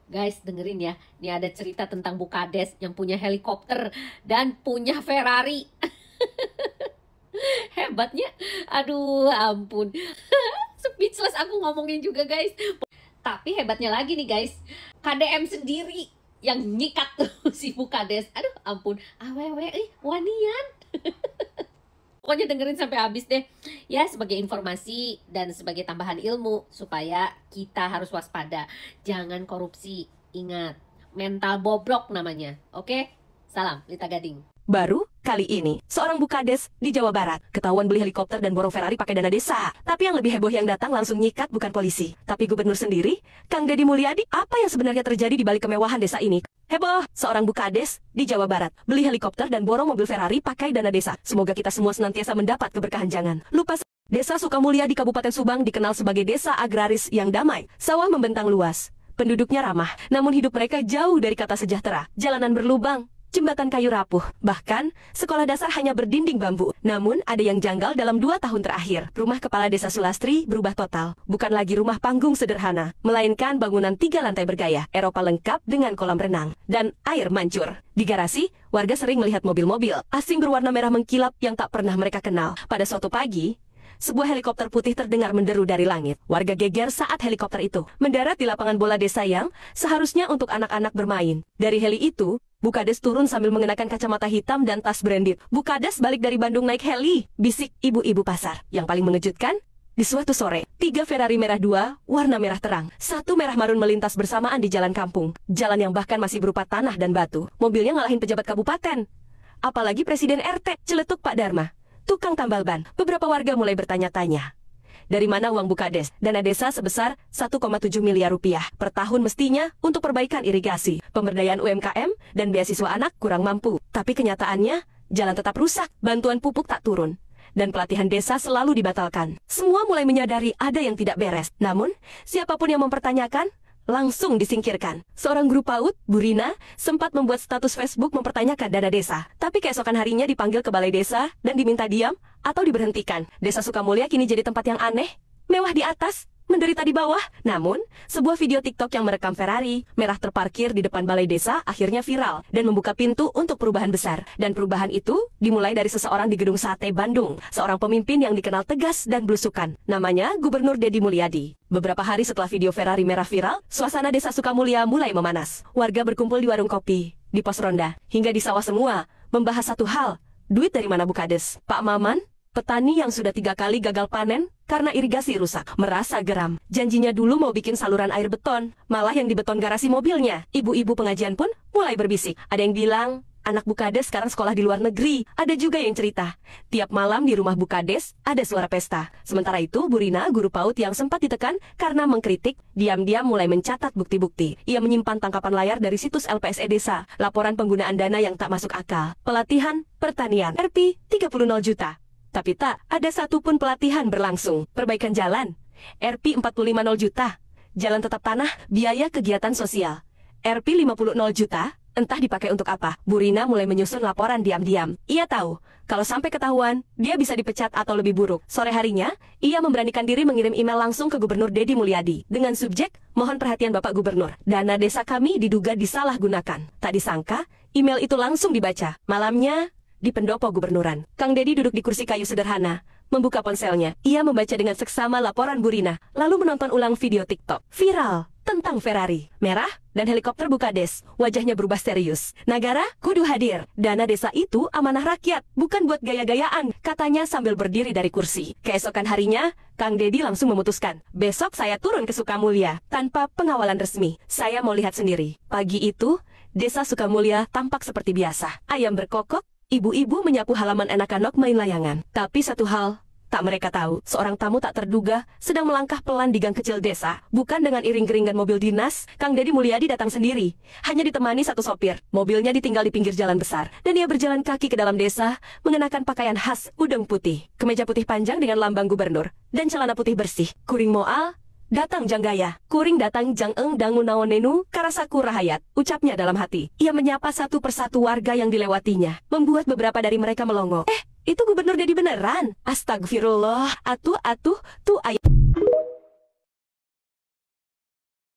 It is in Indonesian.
Guys, dengerin ya. Ini ada cerita tentang Bu Kades yang punya helikopter dan punya Ferrari. Hebatnya. Aduh, ampun. Speechless aku ngomongin juga, guys. Tapi hebatnya lagi nih, guys. KDM sendiri yang nyikat tuh si Bu Kades. Aduh, ampun. Awewe, wanian. Pokoknya dengerin sampai habis deh. Ya, sebagai informasi dan sebagai tambahan ilmu supaya kita harus waspada. Jangan korupsi. Ingat, mental bobrok namanya. Oke? Salam, Lita Gading. Baru kali ini, seorang Bu Kades di Jawa Barat ketahuan beli helikopter dan borong Ferrari pakai dana desa. Tapi yang lebih heboh yang datang langsung nyikat bukan polisi, tapi gubernur sendiri, Kang Deddy Mulyadi. Apa yang sebenarnya terjadi di balik kemewahan desa ini? Heboh, seorang Bu Kades di Jawa Barat beli helikopter dan borong mobil Ferrari pakai dana desa. Semoga kita semua senantiasa mendapat keberkahan. Jangan lupa, Desa Sukamulya di Kabupaten Subang dikenal sebagai desa agraris yang damai. Sawah membentang luas, penduduknya ramah, namun hidup mereka jauh dari kata sejahtera. Jalanan berlubang, jembatan kayu rapuh, bahkan sekolah dasar hanya berdinding bambu. Namun ada yang janggal dalam 2 tahun terakhir. Rumah Kepala Desa Sulastri berubah total. Bukan lagi rumah panggung sederhana, melainkan bangunan 3 lantai bergaya Eropa lengkap dengan kolam renang dan air mancur. Di garasi, warga sering melihat mobil-mobil asing berwarna merah mengkilap yang tak pernah mereka kenal. Pada suatu pagi, sebuah helikopter putih terdengar menderu dari langit. Warga geger saat helikopter itu mendarat di lapangan bola desa yang seharusnya untuk anak-anak bermain. Dari heli itu, Bu Kades turun sambil mengenakan kacamata hitam dan tas branded. Bu Kades balik dari Bandung naik heli, bisik ibu-ibu pasar. Yang paling mengejutkan, di suatu sore, 3 Ferrari merah 2, warna merah terang, 1 merah marun melintas bersamaan di jalan kampung. Jalan yang bahkan masih berupa tanah dan batu. Mobilnya ngalahin pejabat kabupaten. Apalagi Presiden RT, celetuk Pak Dharma, tukang tambal ban. Beberapa warga mulai bertanya-tanya, dari mana uang Bu Kades? Dana desa sebesar 1,7 miliar rupiah per tahun mestinya untuk perbaikan irigasi, pemberdayaan UMKM, dan beasiswa anak kurang mampu. Tapi kenyataannya, jalan tetap rusak, bantuan pupuk tak turun, dan pelatihan desa selalu dibatalkan. Semua mulai menyadari ada yang tidak beres. Namun, siapapun yang mempertanyakan, langsung disingkirkan. Seorang guru PAUD, Bu Rina, sempat membuat status Facebook mempertanyakan dana desa. Tapi keesokan harinya dipanggil ke balai desa dan diminta diam atau diberhentikan. Desa Sukamulya kini jadi tempat yang aneh, mewah di atas, menderita di bawah. Namun, sebuah video TikTok yang merekam Ferrari merah terparkir di depan balai desa akhirnya viral dan membuka pintu untuk perubahan besar. Dan perubahan itu dimulai dari seseorang di Gedung Sate Bandung, seorang pemimpin yang dikenal tegas dan belusukan. Namanya Gubernur Deddy Mulyadi. Beberapa hari setelah video Ferrari merah viral, suasana Desa Sukamulya mulai memanas. Warga berkumpul di warung kopi, di pos ronda, hingga di sawah semua, membahas satu hal, duit dari mana Bu Kades? Pak Maman, petani yang sudah 3 kali gagal panen karena irigasi rusak, merasa geram. Janjinya dulu mau bikin saluran air beton, malah yang dibeton garasi mobilnya. Ibu-ibu pengajian pun mulai berbisik. Ada yang bilang, anak Bu Kades sekarang sekolah di luar negeri. Ada juga yang cerita, tiap malam di rumah Bu Kades ada suara pesta. Sementara itu, Bu Rina, guru PAUD yang sempat ditekan karena mengkritik, diam-diam mulai mencatat bukti-bukti. Ia menyimpan tangkapan layar dari situs LPSE Desa, laporan penggunaan dana yang tak masuk akal. Pelatihan pertanian, Rp 30 juta. Tapi tak ada satupun pelatihan berlangsung. Perbaikan jalan, Rp 45 juta. Jalan tetap tanah, biaya kegiatan sosial, Rp 50 juta. Entah dipakai untuk apa. Bu Rina mulai menyusun laporan diam-diam. Ia tahu, kalau sampai ketahuan, dia bisa dipecat atau lebih buruk. Sore harinya, ia memberanikan diri mengirim email langsung ke Gubernur Deddy Mulyadi. Dengan subjek, mohon perhatian Bapak Gubernur. Dana desa kami diduga disalahgunakan. Tak disangka, email itu langsung dibaca. Malamnya, di pendopo gubernuran, Kang Deddy duduk di kursi kayu sederhana, membuka ponselnya. Ia membaca dengan seksama laporan Bu Rina, lalu menonton ulang video TikTok viral tentang Ferrari merah dan helikopter Bu Kades. Wajahnya berubah serius. Negara kudu hadir. Dana desa itu amanah rakyat, bukan buat gaya-gayaan, katanya sambil berdiri dari kursi. Keesokan harinya, Kang Deddy langsung memutuskan, besok saya turun ke Sukamulya tanpa pengawalan resmi. Saya mau lihat sendiri. Pagi itu, Desa Sukamulya tampak seperti biasa. Ayam berkokok, ibu-ibu menyapu halaman, anak-anak main layangan. Tapi satu hal tak mereka tahu, seorang tamu tak terduga sedang melangkah pelan di gang kecil desa. Bukan dengan iring-iringan mobil dinas, Kang Deddy Mulyadi datang sendiri. Hanya ditemani satu sopir. Mobilnya ditinggal di pinggir jalan besar, dan ia berjalan kaki ke dalam desa, mengenakan pakaian khas udeng putih, kemeja putih panjang dengan lambang gubernur, dan celana putih bersih. Kuring moal, datang janggaya, kuring datang jang eng dangu naonenu, karasaku rahayat, ucapnya dalam hati. Ia menyapa satu persatu warga yang dilewatinya, membuat beberapa dari mereka melongo. Itu Gubernur Deddy beneran? Astagfirullah, atuh, tuh ayah.